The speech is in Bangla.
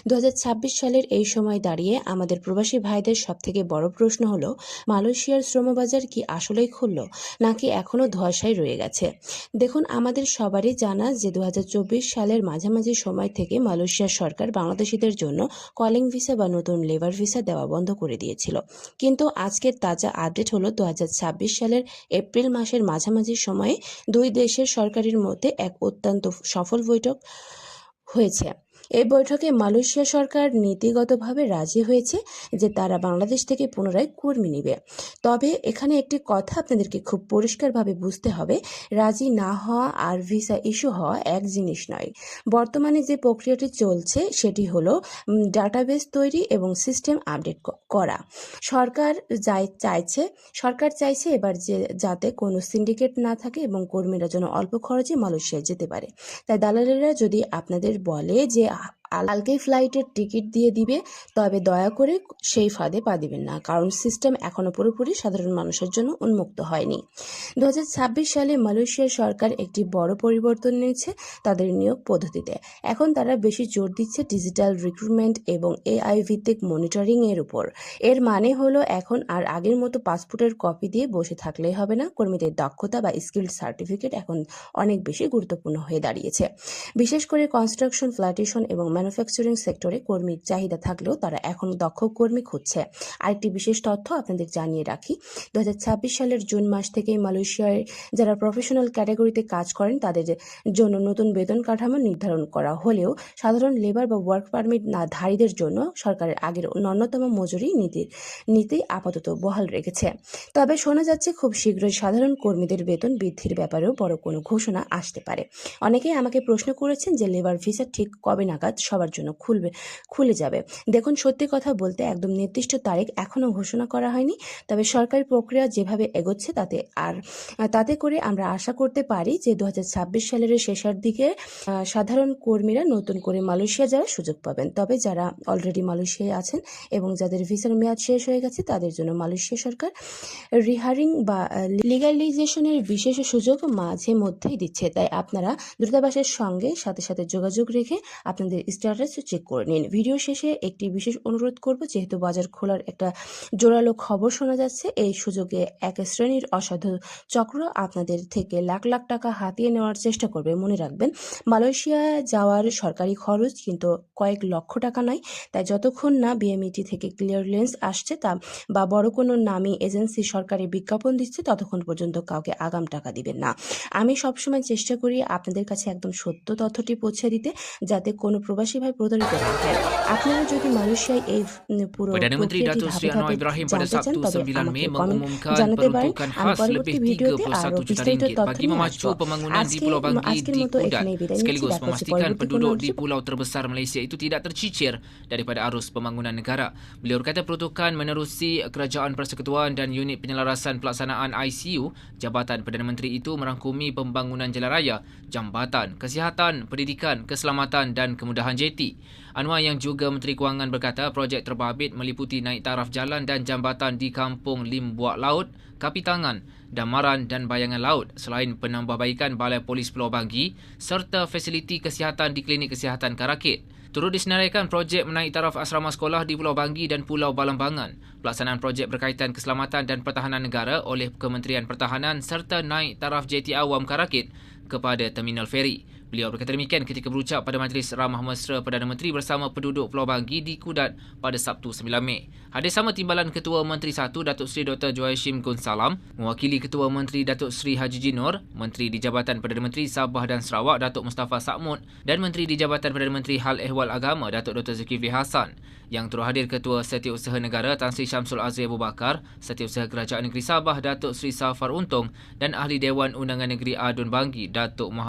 2026 সালের এই সময় দাঁড়িয়ে আমাদের প্রবাসী ভাইদের সবথেকে বড় প্রশ্ন হলো, মালয়েশিয়ার শ্রমবাজার কি আসলেই খুলল, নাকি এখনও ধোঁয়াশায় রয়ে গেছে? দেখুন, আমাদের সবারই জানা যে 2024 সালের মাঝামাঝি সময় থেকে মালয়েশিয়ার সরকার বাংলাদেশিদের জন্য কলিং ভিসা বা নতুন লেবার ভিসা দেওয়া বন্ধ করে দিয়েছিল। কিন্তু আজকের তাজা আপডেট হলো 2026 সালের এপ্রিল মাসের মাঝামাঝি সময়ে দুই দেশের সরকারের মধ্যে এক অত্যন্ত সফল বৈঠক হয়েছে। এই বৈঠকে মালয়েশিয়া সরকার নীতিগতভাবে রাজি হয়েছে যে তারা বাংলাদেশ থেকে পুনরায় কর্মী নেবে। তবে এখানে একটি কথা আপনাদেরকে খুব পরিষ্কারভাবে বুঝতে হবে, রাজি না হওয়া আর ভিসা ইস্যু হওয়া এক জিনিস নয়। বর্তমানে যে প্রক্রিয়াটি চলছে সেটি হলো ডাটাবেস তৈরি এবং সিস্টেম আপডেট করা। সরকার চাইছে এবার যাতে কোনো সিন্ডিকেট না থাকে এবং কর্মীরা যেন অল্প খরচে মালয়েশিয়ায় যেতে পারে। তাই দালালেরা যদি আপনাদের বলে যে কালকেই ফ্লাইটের টিকিট দিয়ে দিবে, তবে দয়া করে সেই ফাঁদে পা দিবেন না, কারণ সিস্টেম এখনও পুরোপুরি সাধারণ মানুষের জন্য উন্মুক্ত হয়নি। 2026 সালে মালয়েশিয়ার সরকার একটি বড় পরিবর্তন এনেছে তাদের নিয়োগ পদ্ধতিতে। এখন তারা বেশি জোর দিচ্ছে ডিজিটাল রিক্রুটমেন্ট এবং AI ভিত্তিক মনিটরিং এর উপর। এর মানে হলো এখন আর আগের মতো পাসপোর্টের কপি দিয়ে বসে থাকলেই হবে না। কর্মীদের দক্ষতা বা স্কিল সার্টিফিকেট এখন অনেক বেশি গুরুত্বপূর্ণ হয়ে দাঁড়িয়েছে। বিশেষ করে কনস্ট্রাকশন, ফ্ল্যাটেশন এবং ম্যানুফ্যাকচারিং সেক্টরে কর্মীর চাহিদা থাকলেও তারা এখন দক্ষ কর্মী খুঁজছে। আরেকটি বিশেষ তথ্য আপনাদের জানিয়ে রাখি, 2026 সালের জুন মাস থেকেই মালয়েশিয়ায় যারা প্রফেশনাল ক্যাটাগরিতে কাজ করেন তাদের জন্য নতুন বেতন কাঠামো নির্ধারণ করা হলেও সাধারণ লেবার বা ওয়ার্ক পারমিট না ধারীদের জন্য সরকারের আগের ন্যূনতম মজুরি নীতি আপাতত বহাল রেখেছে। তবে শোনা যাচ্ছে খুব শীঘ্রই সাধারণ কর্মীদের বেতন বৃদ্ধির ব্যাপারেও বড় কোনো ঘোষণা আসতে পারে। অনেকেই আমাকে প্রশ্ন করেছেন যে লেবার ভিসা ঠিক কবে নাগাদ সবার জন্য খুলে যাবে। দেখুন, সত্যি কথা বলতে একদম নির্দিষ্ট তারিখ এখনও ঘোষণা করা হয়নি। তবে সরকারি প্রক্রিয়া যেভাবে এগোচ্ছে তাতে করে আমরা আশা করতে পারি যে 2026 সালের শেষের দিকে সাধারণ কর্মীরা নতুন করে মালয়েশিয়া যাওয়ার সুযোগ পাবেন। তবে যারা অলরেডি মালয়েশিয়ায় আছেন এবং যাদের ভিসার মেয়াদ শেষ হয়ে গেছে তাদের জন্য মালয়েশিয়া সরকার রিহারিং বা লিগ্যালাইজেশনের বিশেষ সুযোগ মাঝে মধ্যেই দিচ্ছে। তাই আপনারা দূতাবাসের সঙ্গে সাথে যোগাযোগ রেখে আপনাদের স্ট্যাটাস চেক করে নিন। ভিডিও শেষে একটি বিশেষ অনুরোধ করব, যেহেতু বাজার খোলার একটা জোরালো খবর শোনা যাচ্ছে, এই সুযোগে এক শ্রেণীর অসাধু চক্র আপনাদের থেকে লাখ লাখ টাকা হাতিয়ে নেওয়ার চেষ্টা করবে। মনে রাখবেন, মালয়েশিয়া যাওয়ার সরকারি খরচ কিন্তু কয়েক লক্ষ টাকা নয়। তাই যতক্ষণ না BMET থেকে ক্লিয়ারেন্স আসছে বা বড় কোনো নামী এজেন্সি সরকারি বিজ্ঞাপন দিচ্ছে, ততক্ষণ পর্যন্ত কাউকে আগাম টাকা দিবেন না। আমি সবসময় চেষ্টা করি আপনাদের কাছে একদম সত্য তথ্যটি পৌঁছে দিতে, যাতে কোনো প্রবাসী ভাই প্রতারিত না হয়। আপনারা যদি মালয়েশিয়ায় এই পুরো Perdana Menteri প্রক্রিয়াটি Datuk Seri ধাপে Anwar ধাপে Ibrahim pada জানতে চান, Sabtu তবে 9 আমাকে Mei কমেন্ট mengumumkan জানাতে পারেন। peruntukan আমি khas পরবর্তী lebih ভিডিওতে আরও 31 juta বিস্তারিত ringgit তথ্য bagi নিয়ে memacu আসবো। pembangunan di Pulau Banggi আজকের di মতো Kudat এখানেই বিদায় নিচ্ছি। sekaligus দেখা হচ্ছে memastikan পরবর্তী কোনো penduduk di অংশে। pulau terbesar Malaysia itu tidak tercicir daripada arus pembangunan negara. Beliau berkata peruntukan menerusi Kerajaan Persekutuan dan Unit Penyelarasan Pelaksanaan ICU, Jabatan Perdana Menteri itu merangkumi pembangunan jalan raya, jambatan, kesihatan, pendidikan, keselamatan dan kemudahan jeti. Anwar yang juga Menteri Kewangan berkata projek terbabit meliputi naik taraf jalan dan jambatan di Kampung Lim Buak Laut, Kapitangan, Damaran dan Bayangan Laut, selain penambahbaikan Balai Polis Pulau Banggi serta fasiliti kesihatan di Klinik Kesihatan Karakit. Turut disenaraikan projek menaik taraf asrama sekolah di Pulau Banggi dan Pulau Balambangan, pelaksanaan projek berkaitan keselamatan dan pertahanan negara oleh Kementerian Pertahanan serta naik taraf jeti awam Karakit kepada terminal feri. Beliau berkata demikian ketika berucap pada Majlis Ramah Mesra Perdana Menteri bersama penduduk Pulau Banggi di Kudat pada Sabtu 9 Mei. Hadir sama timbalan Ketua Menteri 1 Datuk Seri Dr. Joachim Gonsalam, mewakili Ketua Menteri Datuk Seri Haji Jinor, Menteri di Jabatan Perdana Menteri Sabah dan Sarawak Datuk Mustafa Sakmud dan Menteri di Jabatan Perdana Menteri Hal Ehwal Agama Datuk Dr. Zulkifli Hassan. Yang turut hadir Ketua Setiausaha Negara Tan Sri Syamsul Azri Abu Bakar, Setiausaha Kerajaan Negeri Sabah Datuk Seri Safar Untung dan Ahli Dewan Undangan Negeri Adun Banggi Datuk Muhammad